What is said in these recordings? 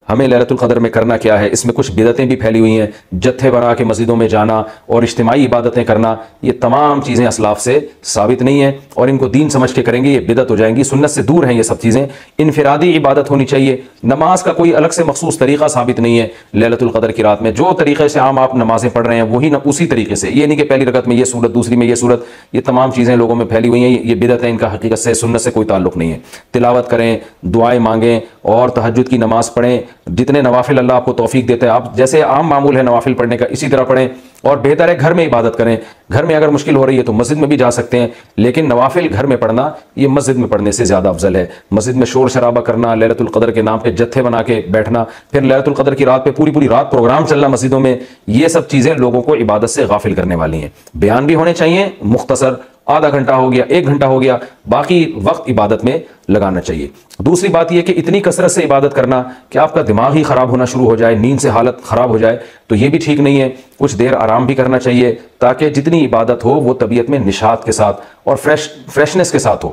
ہمیں لیلۃ القدر میں کرنا کیا ہے؟ اس میں کچھ بدعتیں بھی پھیلی ہوئی ہیں، جتھے بنا کے مسجدوں میں جانا اور اجتماعی عبادتیں کرنا، یہ تمام چیزیں اسلاف سے ثابت نہیں ہیں، اور ان کو دین سمجھ کے کریں گے یہ بدعت ہو جائیں گی، سنت سے دور ہیں یہ سب چیزیں۔ انفرادی عبادت ہونی چاہیے، نماز کا کوئی الگ سے مخصوص طریقہ ثابت نہیں ہے لیلۃ القدر کی رات میں، جو طریقے سے عام آپ نمازیں پڑھ رہے ہیں وہی اسی طریقے سے، یہ نہیں کہ پہلی رکعت میں یہ صورت دوسری میں یہ صورت، یہ تمام چیزیں لوگوں میں پھیلی ہوئی ہیں، یہ بدعت ہے، ان کا حقیقت سے سنت سے کوئی تعلق نہیں ہے۔ تلاوت کریں، دعائیں مانگیں اور تہجد کی نماز پڑھیں، جتنے نوافل اللہ آپ کو توفیق دیتے ہیں، آپ جیسے عام معمول ہے نوافل پڑھنے کا اسی طرح پڑھیں، اور بہتر ہے گھر میں عبادت کریں۔ گھر میں اگر مشکل ہو رہی ہے تو مسجد میں بھی جا سکتے ہیں، لیکن نوافل گھر میں پڑھنا یہ مسجد میں پڑھنے سے زیادہ افضل ہے۔ مسجد میں شور شرابہ کرنا، لیلۃ القدر کے نام پہ جتھے بنا کے بیٹھنا، پھر لیلۃ القدر کی رات پہ پوری رات پروگرام چلنا مسجدوں میں، یہ سب چیزیں لوگوں کو عبادت سے غافل کرنے والی ہیں۔ بیان بھی ہونے چاہیے مختصر، آدھا گھنٹہ ہو گیا، 1 گھنٹہ ہو گیا، باقی وقت عبادت میں لگانا چاہیے۔ دوسری بات یہ کہ اتنی کثرت سے عبادت کرنا کہ آپ کا دماغ ہی خراب ہونا شروع ہو جائے، نیند سے حالت خراب ہو جائے، تو یہ بھی ٹھیک نہیں ہے۔ کچھ دیر آرام بھی کرنا چاہیے تاکہ جتنی عبادت ہو وہ طبیعت میں نشاط کے ساتھ اور فریشنس کے ساتھ ہو،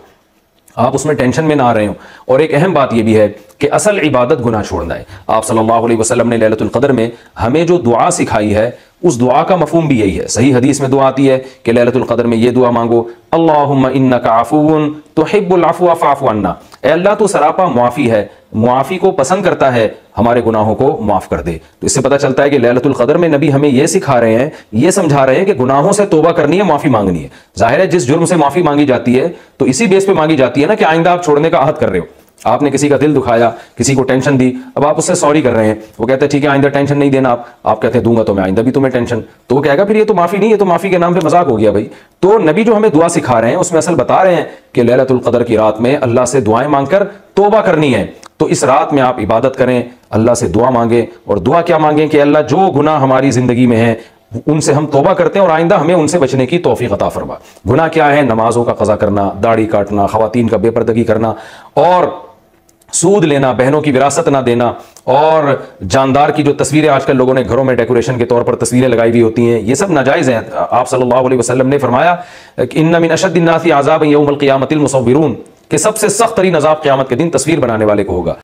آپ اس میں ٹینشن میں نہ آ رہے ہوں۔ اور ایک اہم بات یہ بھی ہے کہ اصل عبادت گناہ چھوڑنا ہے۔ آپ صلی اللہ علیہ وسلم نے لیلۃ القدر میں ہمیں جو دعا سکھائی ہے اس دعا کا مفہوم بھی یہی ہے۔ صحیح حدیث میں دعا آتی ہے کہ لیلۃ القدر میں یہ دعا مانگو، اللہم انک عفو تحب العفو فاعف عنا، اے اللہ تو سراپا معافی ہے، معافی کو پسند کرتا ہے، ہمارے گناہوں کو معاف کر دے۔ تو اس سے پتہ چلتا ہے کہ لیلۃ القدر میں نبی ہمیں یہ سکھا رہے ہیں، یہ سمجھا رہے ہیں کہ گناہوں سے توبہ کرنی ہے، معافی مانگنی ہے۔ ظاہر ہے جس جرم سے معافی مانگی جاتی ہے تو اسی بیس پہ مانگی جاتی ہے نا کہ آئندہ آپ چھوڑنے کا عہد کر رہے ہو۔ آپ نے کسی کا دل دکھایا، کسی کو ٹینشن دی، اب آپ اس سے سوری کر رہے ہیں، وہ کہتے ہیں ٹھیک ہے آئندہ ٹینشن نہیں دینا، آپ کہتے ہیں دوں گا تو میں آئندہ بھی تمہیں ٹینشن، تو وہ کہے گا پھر یہ تو معافی نہیں ہے، تو معافی کے نام پہ مذاق ہو گیا بھائی۔ تو نبی جو ہمیں دعا سکھا رہے ہیں اس میں اصل بتا رہے ہیں کہ لیلۃ القدر کی رات میں اللہ سے دعائیں مانگ کر توبہ کرنی ہے۔ تو اس رات میں آپ عبادت کریں، اللہ سے دعا مانگیں، اور دعا کیا مانگیں کہ اللہ جو گناہ ہماری زندگی میں ہیں ان سے ہم توبہ کرتے ہیں اور آئندہ ہمیں ان سے بچنے کی توفیق عطا فرما۔ گناہ کیا ہے؟ نمازوں کا قضا کرنا، داڑھی کاٹنا، خواتین کا بے پردگی کرنا، اور سود لینا، بہنوں کی وراثت نہ دینا، اور جاندار کی جو تصویریں آج کل لوگوں نے گھروں میں ڈیکوریشن کے طور پر تصویریں لگائی ہوئی ہوتی ہیں، یہ سب ناجائز ہیں۔ آپ صلی اللہ علیہ وسلم نے فرمایا کہ ان من اشد الناس عذابا یوم القیامۃ المصورون، کہ سب سے سخت ترین عذاب قیامت کے دن تصویر بنانے والے کو ہوگا۔